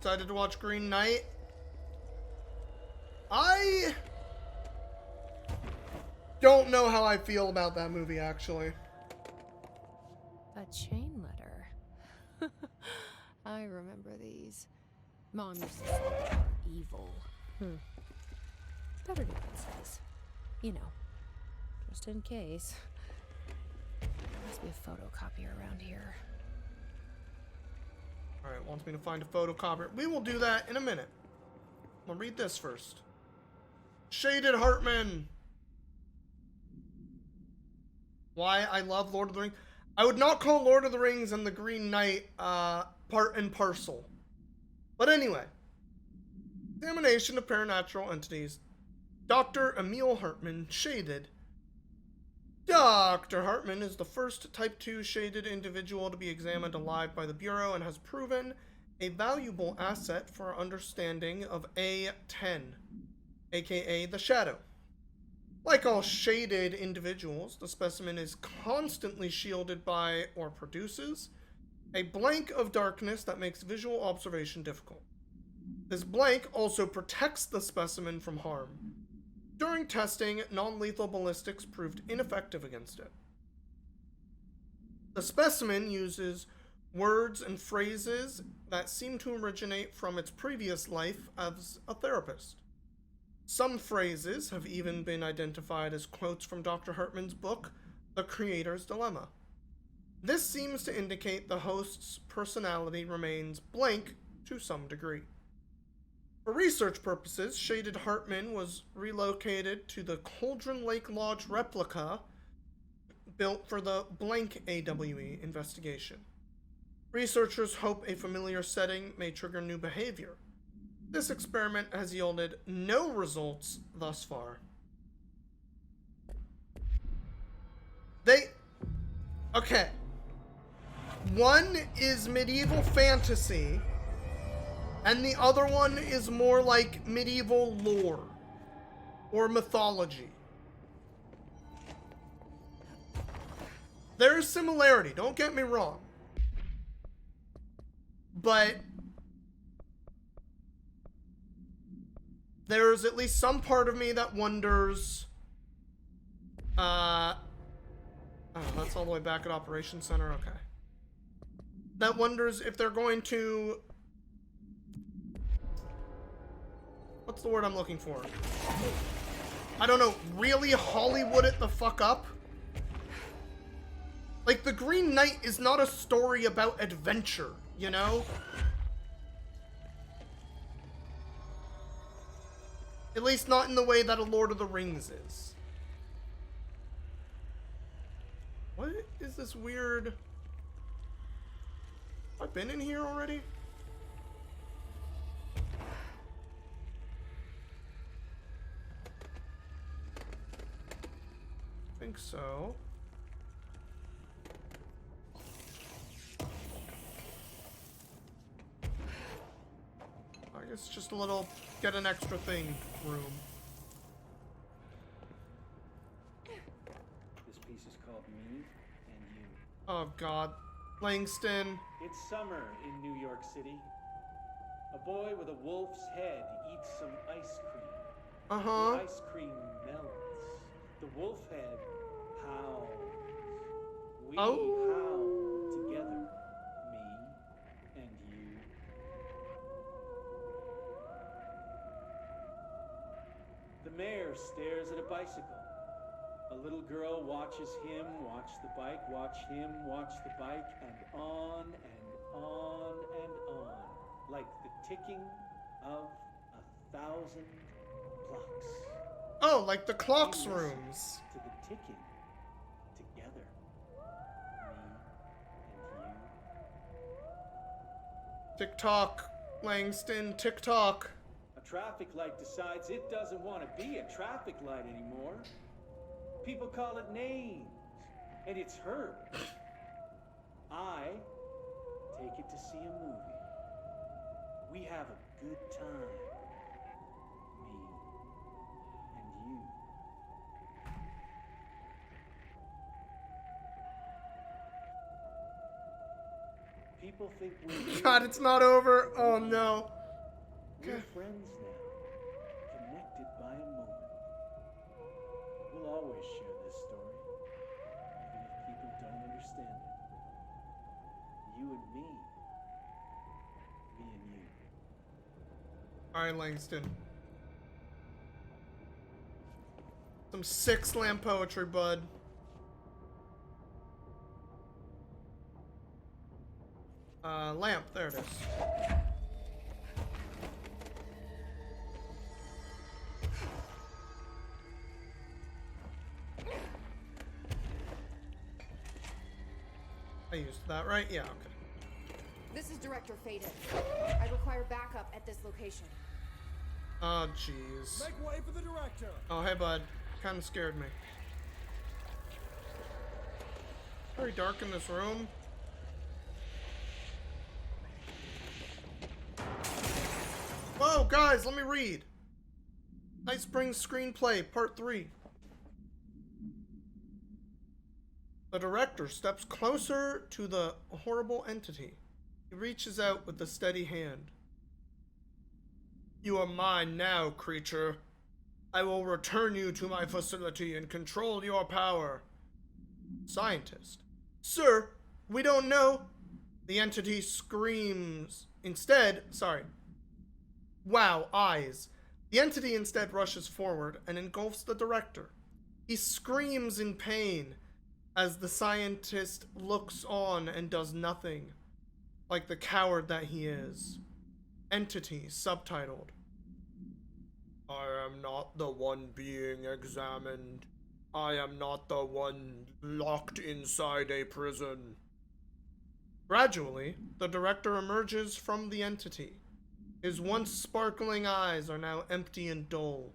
Excited to watch Green Knight. I don't know how I feel about that movie, actually. A chain letter. I remember these. Mom used to say they were evil. Better do what it says. You know, just in case. There must be a photocopier around here. Alright, wants me to find a photocopier. We will do that in a minute. I'll read this first. Shaded Hartman. Why I love Lord of the Rings. I would not call Lord of the Rings and the Green Knight part and parcel. But anyway. Examination of Paranatural Entities. Dr. Emil Hartman, shaded. Dr. Hartman is the first Type 2 shaded individual to be examined alive by the Bureau and has proven a valuable asset for our understanding of A10, aka the Shadow. Like all shaded individuals, the specimen is constantly shielded by, or produces, a blank of darkness that makes visual observation difficult. This blank also protects the specimen from harm. During testing, non-lethal ballistics proved ineffective against it. The specimen uses words and phrases that seem to originate from its previous life as a therapist. Some phrases have even been identified as quotes from Dr. Hartman's book, The Creator's Dilemma. This seems to indicate the host's personality remains blank to some degree. For research purposes, Shaded Hartman was relocated to the Cauldron Lake Lodge replica built for the blank AWE investigation. Researchers hope a familiar setting may trigger new behavior. This experiment has yielded no results thus far. Okay. One is medieval fantasy, and the other one is more like medieval lore or mythology. There is similarity, don't get me wrong. But there's at least some part of me that wonders, oh, that's all the way back at Operations Center, okay. That wonders if they're going to, what's the word I'm looking for? I don't know, really Hollywood it the fuck up? Like, The Green Knight is not a story about adventure, you know? At least not in the way that a Lord of the Rings is. What is this weird... Have I been in here already? I think so. I guess just a little get an extra thing room. This piece is called Me and You. Oh god. Langston. It's summer in New York City. A boy with a wolf's head eats some ice cream. Uh-huh. The ice cream melts. The wolf head howls. We howl together. Me and you. The mayor stares at a bicycle. A little girl watches him watch the bike, watch him watch the bike, and on and on and on, like the ticking of 1,000 clocks. Oh, like the clocks We listen rooms. to the ticking together. Me and you. TikTok. Langston, TikTok. A traffic light decides it doesn't want to be a traffic light anymore. People call it names, and it's heard. I take it to see a movie. We have a good time. Me and you. People think we're God, it's not over. Oh no. We're friends now, connected by a moment. We'll always share this story, even if people don't understand it. You and me and you. Alright, Langston. Some sick slam poetry, bud. Lamp, there it is. I used that, right? Yeah, okay. This is Director Faden. I require backup at this location. Oh, jeez. Make way for the director. Oh, hey, bud. Kind of scared me. Very dark in this room. Whoa, guys, let me read. Night Springs Screenplay, Part 3. The director steps closer to the horrible entity. He reaches out with a steady hand. You are mine now, creature. I will return you to my facility and control your power. Scientist. Sir, we don't know. The entity screams. Wow, eyes. The entity instead rushes forward and engulfs the director. He screams in pain as the scientist looks on and does nothing, like the coward that he is. Entity, subtitled. I am not the one being examined. I am not the one locked inside a prison. Gradually, the director emerges from the entity. His once sparkling eyes are now empty and dull.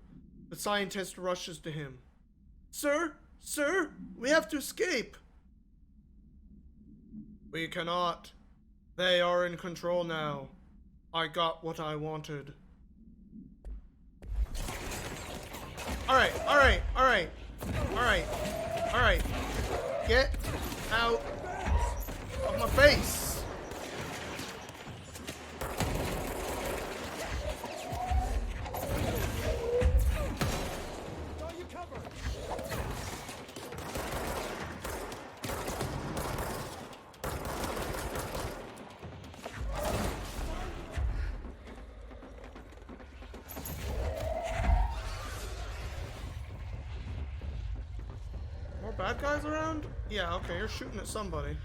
The scientist rushes to him. Sir, we have to escape. We cannot. They are in control now. I got what I wanted. Alright. Get out of my face. Got you covered. More bad guys around? Yeah, okay, you're shooting at somebody.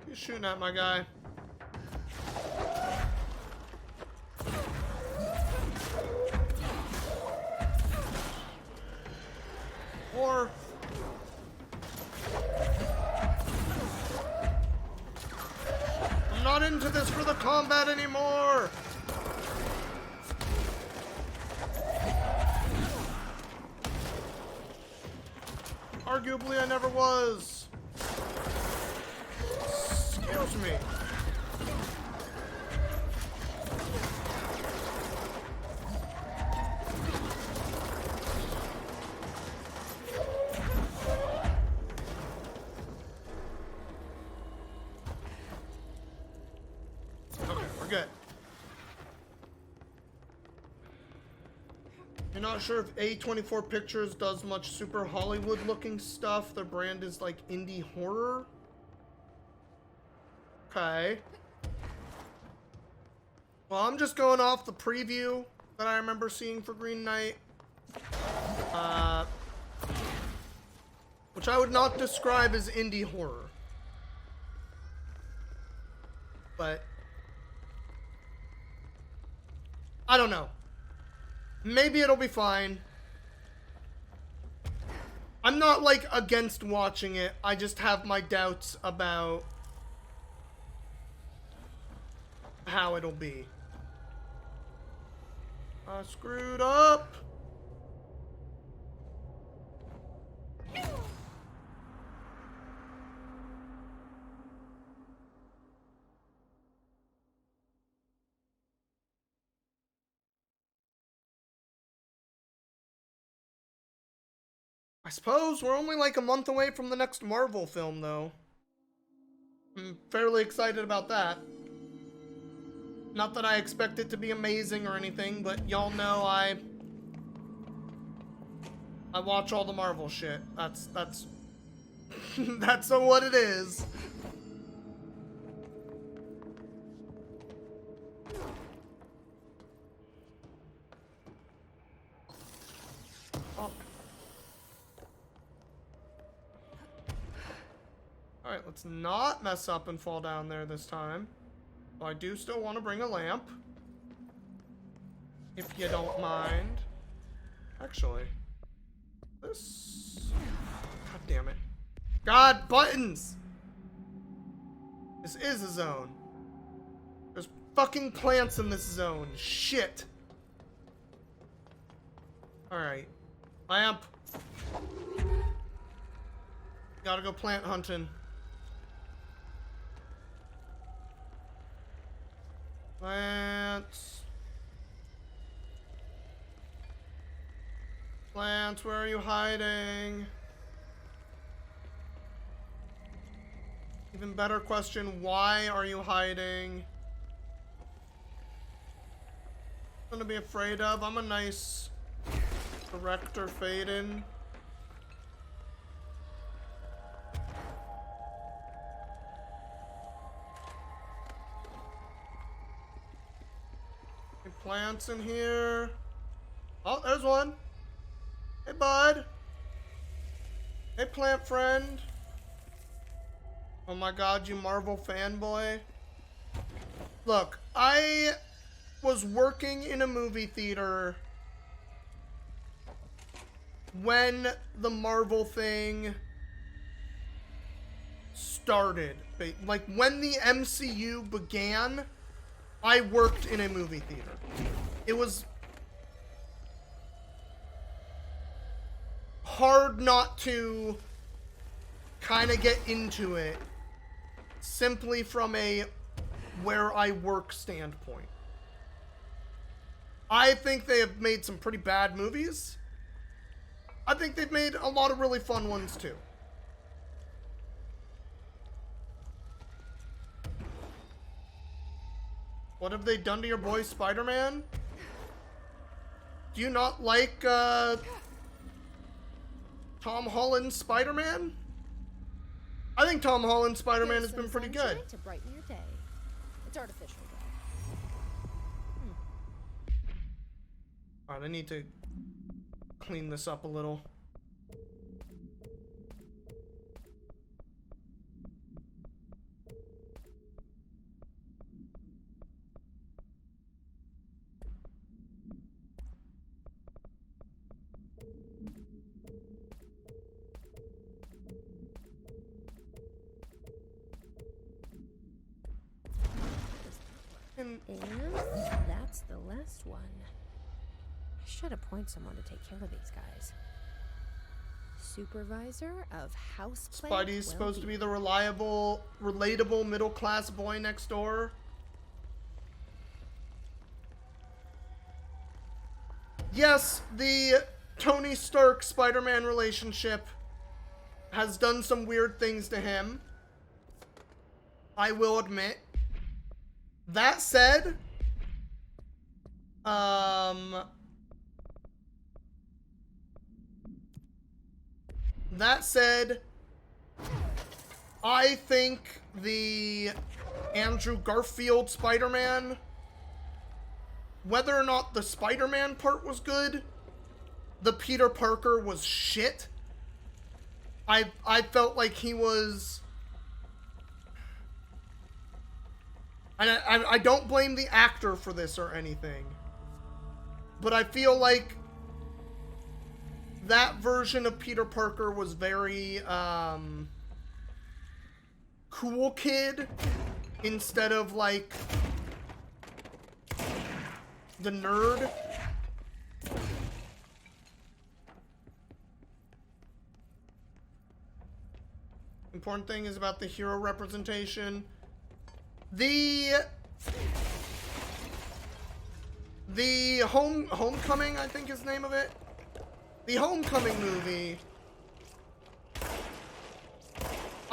You're shooting at my guy. Or I'm not into this for the combat anymore. Arguably, I never was. Excuse me. Okay, we're good. You're not sure if A24 Pictures does much super Hollywood looking stuff. Their brand is like indie horror. Okay. Well, I'm just going off the preview that I remember seeing for Green Knight. Which I would not describe as indie horror. But I don't know. Maybe it'll be fine. I'm not like against watching it. I just have my doubts about how it'll be. I screwed up. I suppose we're only like a month away from the next Marvel film, though. I'm fairly excited about that. Not that I expect it to be amazing or anything, but y'all know I watch all the Marvel shit. That's that's what it is. Oh. Alright, let's not mess up and fall down there this time. But I do still want to bring a lamp. If you don't mind. Actually. This... God damn it. God, buttons! This is a zone. There's fucking plants in this zone. Shit. Alright. Lamp. Gotta go plant hunting. Plants. Plants, where are you hiding? Even better question, why are you hiding? Something to be afraid of. I'm a nice director, Faden. Any plants in here? Oh, there's one. Hey, bud. Hey, plant friend. Oh my god, you Marvel fanboy. Look, I was working in a movie theater when the Marvel thing started. Like, when the MCU began, I worked in a movie theater. It was hard not to kind of get into it simply from a where I work standpoint. I think they have made some pretty bad movies. I think they've made a lot of really fun ones too. What have they done to your boy Spider-Man? Do you not like Tom Holland's Spider-Man? I think Tom Holland's Spider-Man has been pretty good. To brighten your day. It's artificial, though. Alright, I need to clean this up a little. And that's the last one. I should appoint someone to take care of these guys. Supervisor of houseplant. Spidey's supposed to be the reliable, relatable middle-class boy next door. Yes, the Tony Stark Spider-Man relationship has done some weird things to him. I will admit. That said, I think the Andrew Garfield Spider-Man, whether or not the Spider-Man part was good, the Peter Parker was shit. I felt like he was... And I don't blame the actor for this or anything. But I feel like that version of Peter Parker was very, cool kid instead of, like, the nerd. Important thing is about the hero representation. The Homecoming, I think is the name of it. The Homecoming movie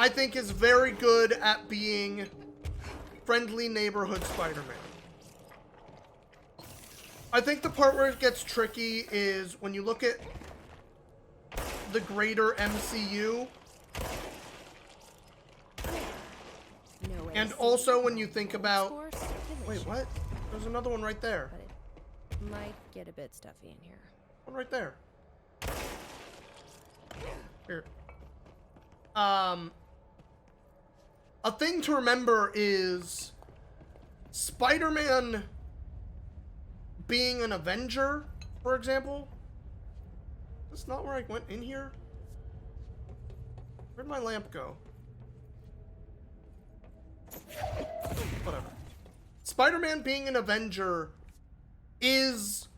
I think is very good at being friendly neighborhood Spider-Man. I think the part where it gets tricky is when you look at the greater MCU, No and AC, also when you think about... force, Wait, village. what? There's another one right there. But it might get a bit stuffy in here. One right there. Here. A thing to remember is Spider-Man being an Avenger, for example. That's not where I went in here. Where'd my lamp go? Whatever. Spider-Man being an Avenger is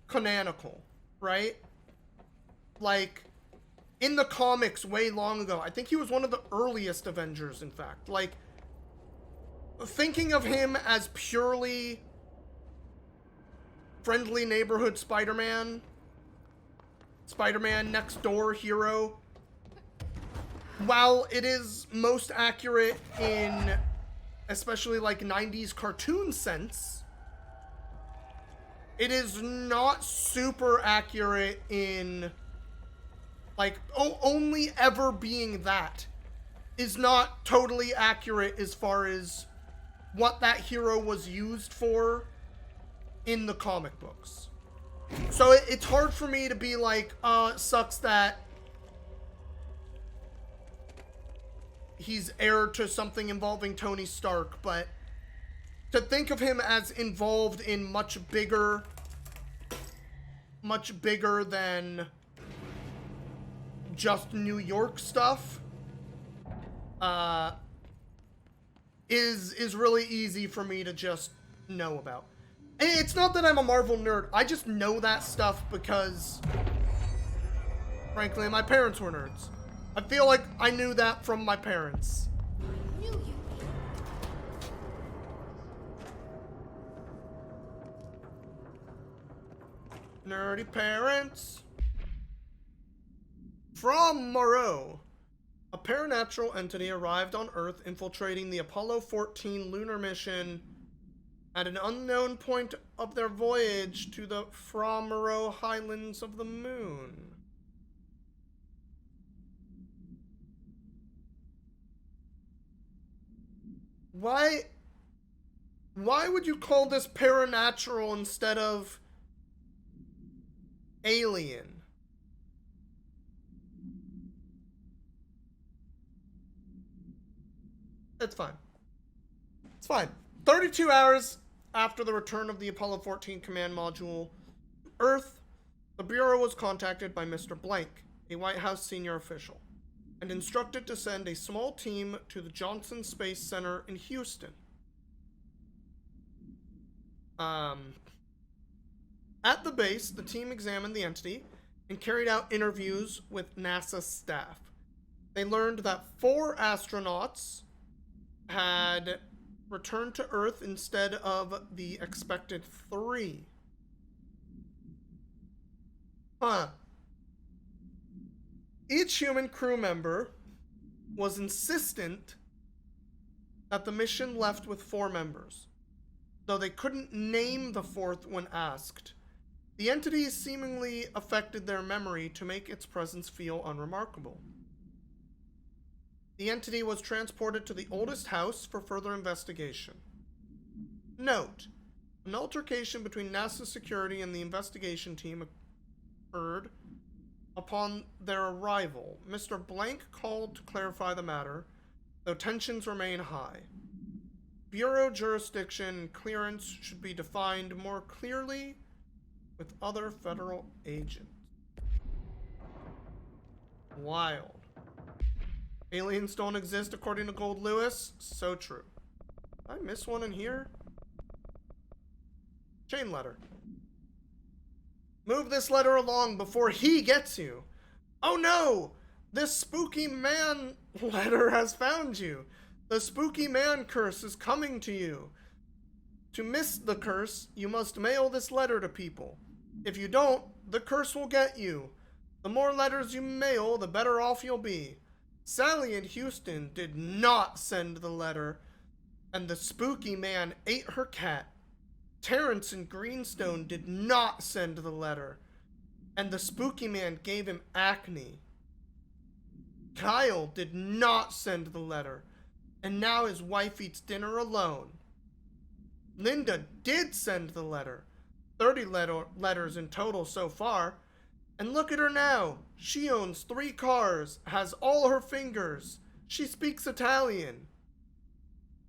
canonical, right? Like, in the comics way long ago, I think he was one of the earliest Avengers, in fact. Like, thinking of him as purely friendly neighborhood Spider-Man, Spider-Man next door hero, while it is most accurate in especially like 90s cartoon sense, it is not super accurate in like only ever being that is not totally accurate as far as what that hero was used for in the comic books. So it's hard for me to be like, sucks that he's heir to something involving Tony Stark, but to think of him as involved in much bigger than just New York stuff, is really easy for me to just know about. And it's not that I'm a Marvel nerd, I just know that stuff because, frankly, my parents were nerds. I feel like I knew that from my parents. Knew you. Nerdy parents. From Moreau. A paranatural entity arrived on Earth, infiltrating the Apollo 14 lunar mission at an unknown point of their voyage to the From Moreau Highlands of the Moon. Why would you call this paranatural instead of alien? It's fine. It's fine. 32 hours after the return of the Apollo 14 command module to Earth, the Bureau was contacted by Mr. Blank, a White House senior official, and instructed to send a small team to the Johnson Space Center in Houston. At the base, the team examined the entity and carried out interviews with NASA staff. They learned that 4 astronauts had returned to Earth instead of the expected 3. Each human crew member was insistent that the mission left with 4 members, though they couldn't name the 4th when asked. The entity seemingly affected their memory to make its presence feel unremarkable. The entity was transported to the oldest house for further investigation. Note, an altercation between NASA security and the investigation team occurred upon their arrival. Mr. Blank called to clarify the matter, though tensions remain high. Bureau jurisdiction and clearance should be defined more clearly with other federal agents. Wild. Aliens don't exist according to Gold Lewis? So true. Did I miss one in here? Chain letter. Move this letter along before he gets you. Oh no! This spooky man letter has found you. The spooky man curse is coming to you. To miss the curse, you must mail this letter to people. If you don't, the curse will get you. The more letters you mail, the better off you'll be. Sally in Houston did not send the letter, and the spooky man ate her cat. Terrence in Greenstone did not send the letter, and the spooky man gave him acne. Kyle did not send the letter, and now his wife eats dinner alone. Linda did send the letter, 30 letters in total so far, and look at her now. She owns 3 cars, has all her fingers. She speaks Italian.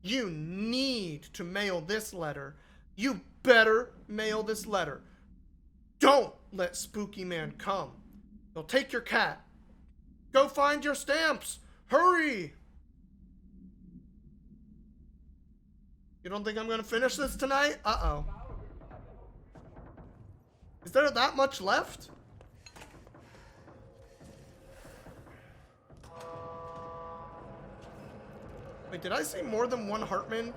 You need to mail this letter. You better mail this letter. Don't let Spooky Man come. He'll take your cat. Go find your stamps. Hurry! You don't think I'm gonna finish this tonight? Uh-oh. Is there that much left? Wait, did I see more than one Hartman?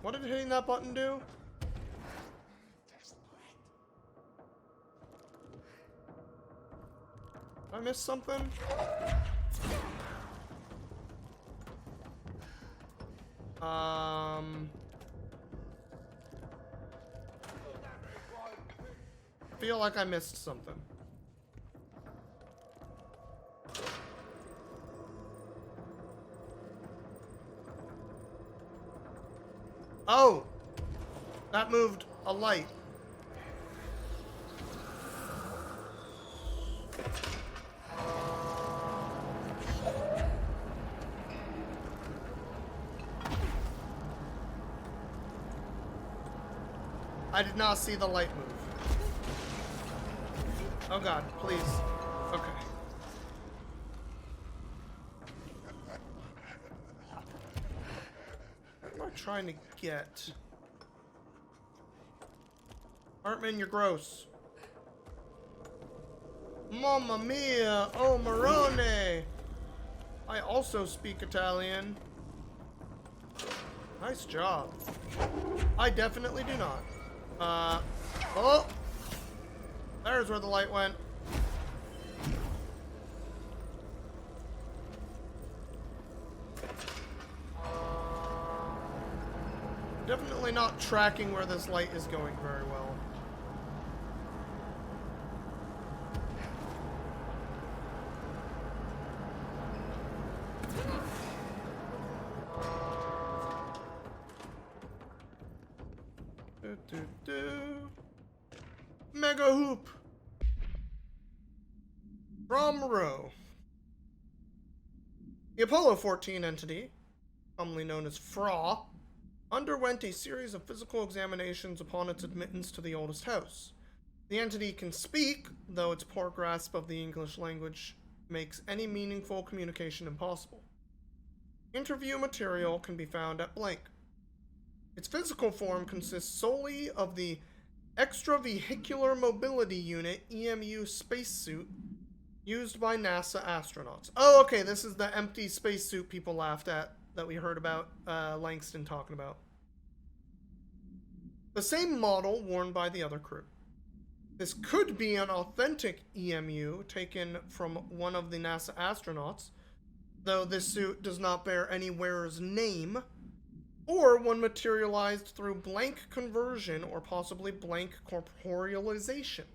What did hitting that button do? Did I miss something? Feel like I missed something. Oh! That moved a light. I did not see the light move. Oh god, please. Okay. What am I trying to get? Hartman, you're gross. Mamma mia! Oh, Marone! I also speak Italian. Nice job. I definitely do not. Oh! There's where the light went. Definitely not tracking where this light is going very well. Mega Hoop from Row. The Apollo 14 entity, commonly known as FRA, underwent a series of physical examinations upon its admittance to the oldest house. The entity can speak, though its poor grasp of the English language makes any meaningful communication impossible. Interview material can be found at blank. Its physical form consists solely of the Extravehicular Mobility Unit, EMU spacesuit, used by NASA astronauts. Oh, okay, this is the empty spacesuit people laughed at that we heard about Langston talking about. The same model worn by the other crew. This could be an authentic EMU taken from one of the NASA astronauts, though this suit does not bear any wearer's name, or one materialized through blank conversion or possibly blank corporealization.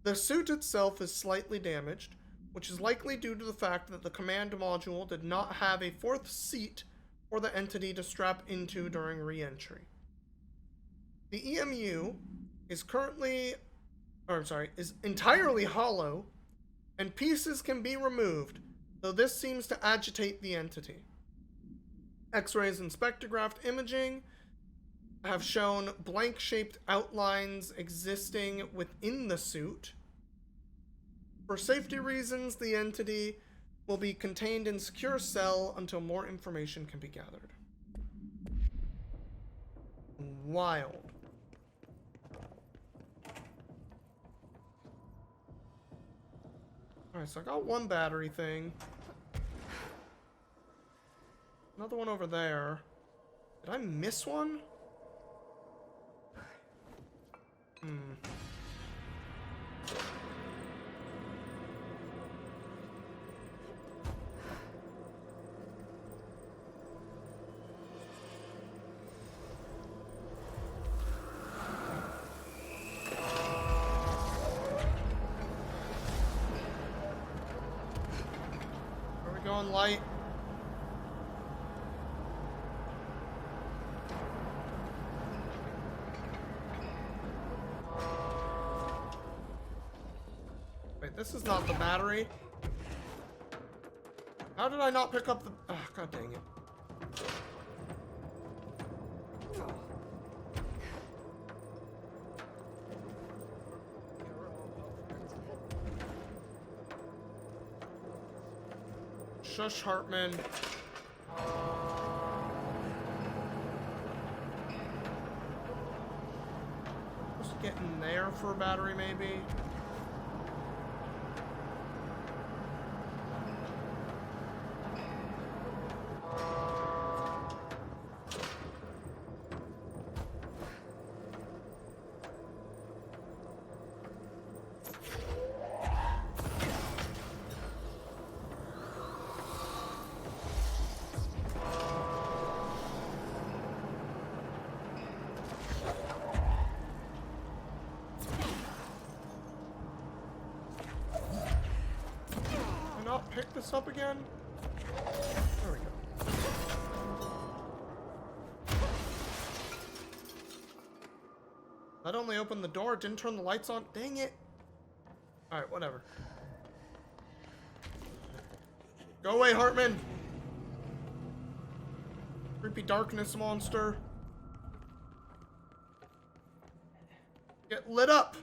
The suit itself is slightly damaged, which is likely due to the fact that the command module did not have a 4th seat for the entity to strap into during re-entry. The EMU is is entirely hollow, and pieces can be removed, though this seems to agitate the entity. X-rays and spectrograph imaging have shown blank-shaped outlines existing within the suit. For safety reasons, the entity will be contained in secure cell until more information can be gathered. Wild. Alright, so I got one battery thing. Another one over there. Did I miss one? Are we going light? Wait, this is not the battery. How did I not pick up the... Oh, god dang it. Shush, Hartman. Just get in there for a battery, maybe. Pick this up again? There we go. That only opened the door, didn't turn the lights on. Dang it. Alright, whatever. Go away, Hartman! Creepy darkness monster. Get lit up!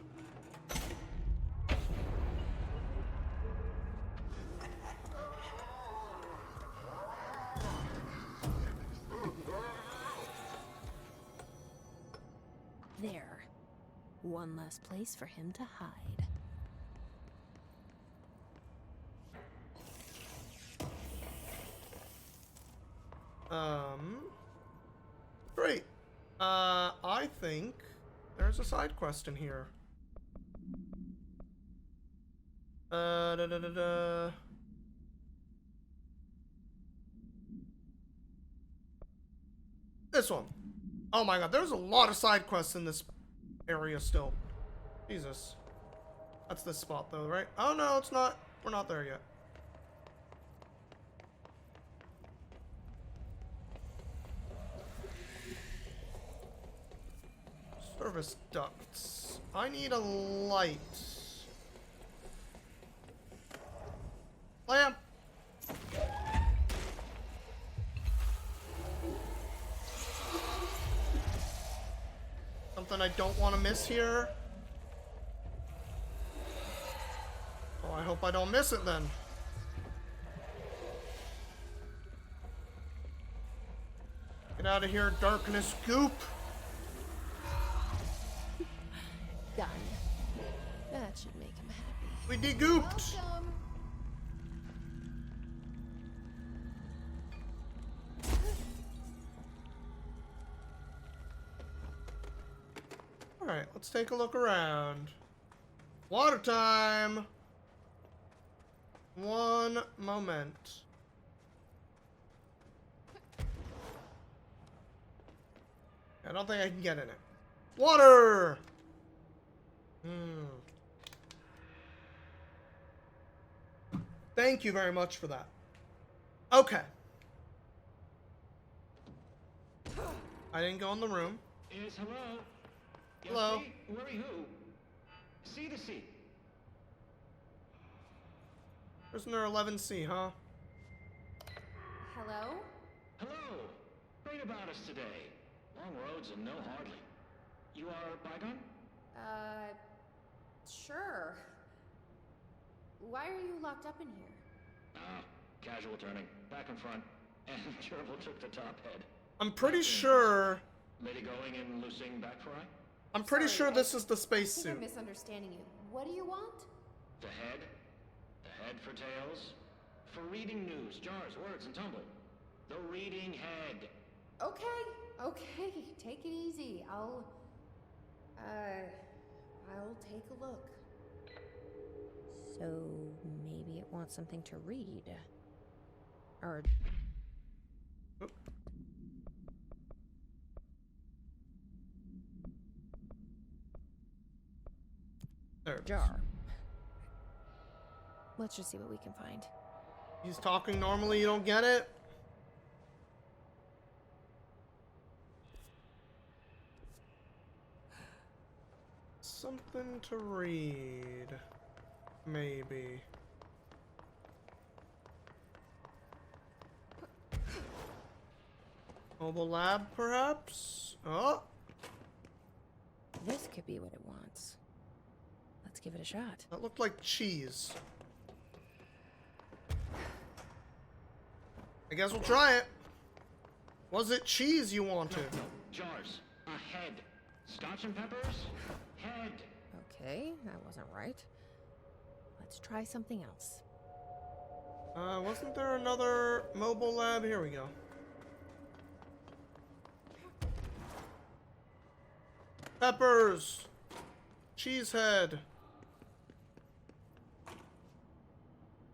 There. One less place for him to hide. Great. I think there's a side quest in here. This one. Oh my god, there's a lot of side quests in this area still. Jesus. That's this spot though, right? Oh no, it's not. We're not there yet. Service ducts. I need a light. Lamp! Something I don't want to miss here. Oh, I hope I don't miss it then. Get out of here, darkness goop. Done. That should make him happy. We degooped. Welcome. Alright, let's take a look around. Water time! One moment. I don't think I can get in it. Water! Thank you very much for that. Okay. I didn't go in the room. Yes, hello? Yes, Hello. me? Worry who? See the seat. Prisoner 11C, huh? Hello? Hello. Great about us today. Long roads and no hardly. You are Bygone? Sure. Why are you locked up in here? Casual turning. Back in front. And Gerbil took the top head. I'm pretty sure... Lady going and loosing back fry? I'm pretty Sorry, sure this is the I think I'm spacesuit. misunderstanding you. What do you want? The head? The head for tails? For reading news, jars, words, and tumble. The reading head. Okay, Okay, take it easy. I'll take a look. So maybe it wants something to read. Or There it is. jar. Let's just see what we can find. He's talking normally, you don't get it? Something to read. Maybe. Mobile lab, perhaps? Oh! This could be what it wants. Let's give it a shot. That looked like cheese. I guess we'll try it. Was it cheese you wanted? No, jars. A head. Scotch and peppers? Head. Okay, that wasn't right. Let's try something else. Wasn't there another mobile lab? Here we go. Peppers! Cheesehead!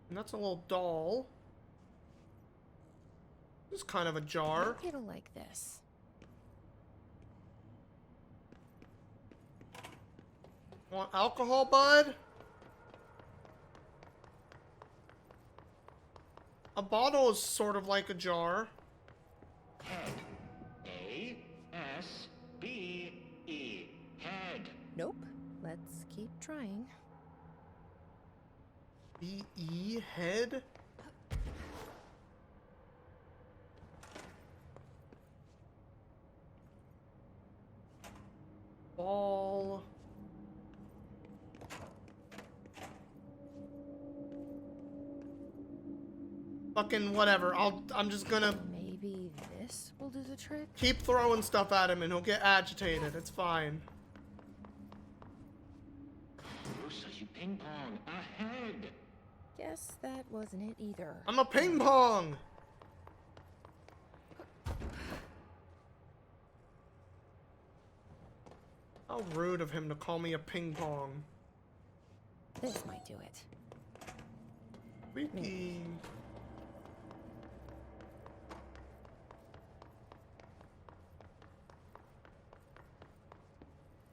And that's a little doll. This is kind of a jar. Maybe it'll like this. Want alcohol, bud? A bottle is sort of like a jar. Head. A-S-B-E. Head. Nope. Let's keep trying. B-E, head? Ball. Fucking whatever. I'm just gonna Maybe this will do the trick? keep throwing stuff at him and he'll get agitated. It's fine. Rusa, you ping pong. A head. Guess that wasn't it either. I'm a ping pong! How rude of him to call me a ping pong. This might do it. Freaky.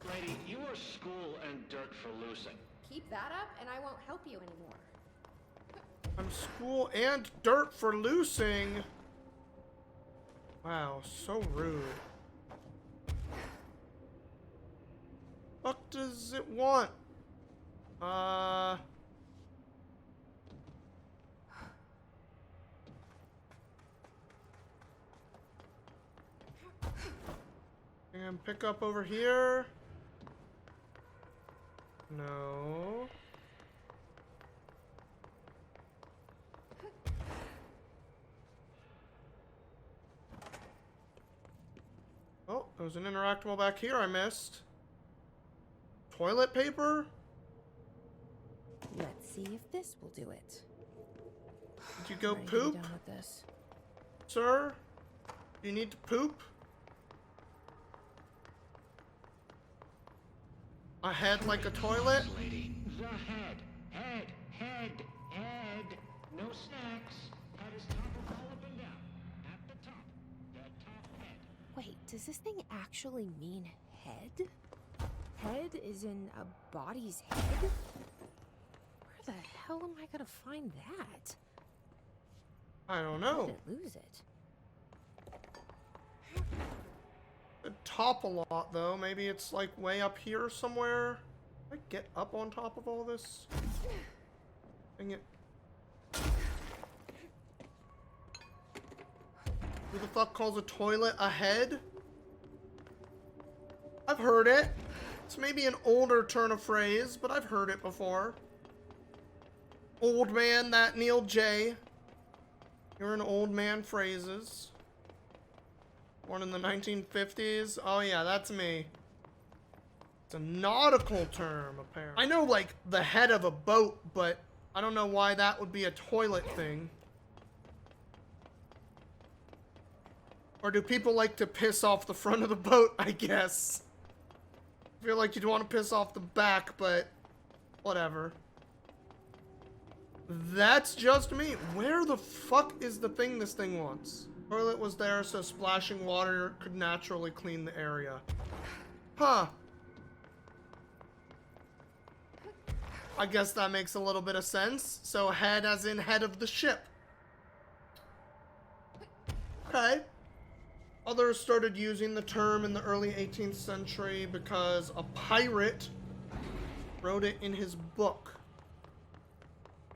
Lady, you are school and dirt for losing. Keep that up and I won't help you anymore. I'm school and dirt for loosing. Wow, so rude. What does it want? And pick up over here. No. Oh, there's an interactable back here I missed. Toilet paper? Let's see if this will do it. Did you go Ready to be poop, done with this. sir? Do you need to poop? A head like a toilet? Lady. The head. Head. Head. Head. No snacks. Head is toppled all up and down. At the top. The top head. Wait, does this thing actually mean head? Head is in a body's head? Where the hell am I gonna find that? I don't How know. did it lose it? It top a lot though. Maybe it's like way up here somewhere. Can I get up on top of all this? Dang it. Who the fuck calls a toilet a head? I've heard it. It's maybe an older turn of phrase, but I've heard it before. Old man, that Neil J. You're an old man phrases. Born in the 1950s. Oh yeah, that's me. It's a nautical term, apparently. I know, like, the head of a boat, but I don't know why that would be a toilet thing. Or do people like to piss off the front of the boat, I guess? I feel like you'd want to piss off the back, but whatever. That's just me. Where the fuck is the thing this thing wants? Toilet was there so splashing water could naturally clean the area. Huh. I guess that makes a little bit of sense. So head as in head of the ship. Okay. Others started using the term in the early 18th century because a pirate wrote it in his book.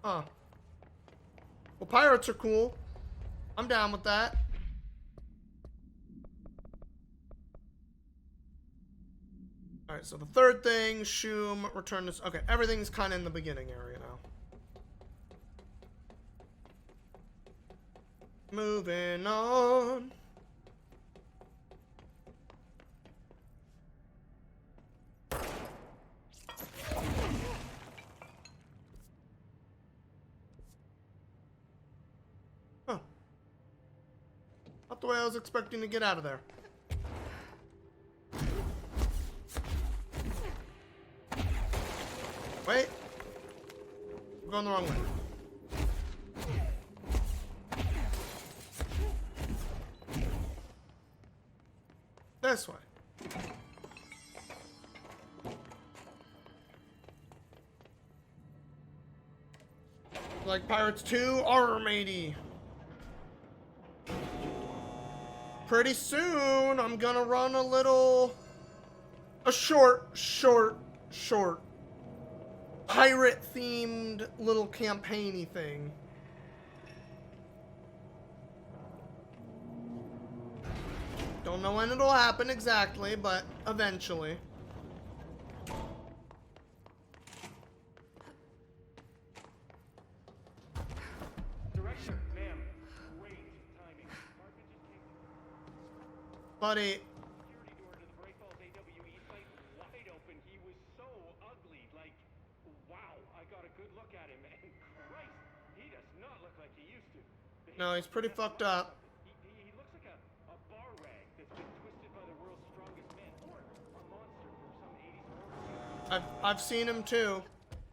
Huh. Well, pirates are cool. I'm down with that. Alright, so the third thing, Shum, return this. Okay, everything's kind of in the beginning area now. Moving on. Huh. Not the way I was expecting to get out of there. Wait. I'm going the wrong way. This way. Like Pirates 2, armor matey. Pretty soon, I'm gonna run a short pirate-themed little campaigny thing. Don't know when it'll happen exactly, but eventually. Director, ma'am. Great timing. Marvin just came. Buddy, Security door to the Bright Falls AWE site was wide open. He was so ugly. Like, wow. I got a good look at him, and Christ, he does not look like he used to. no, he's pretty fucked up. He looks like a bar rag that's been twisted by the world's strongest man, or a monster from some 80s horror movie. I've seen him too.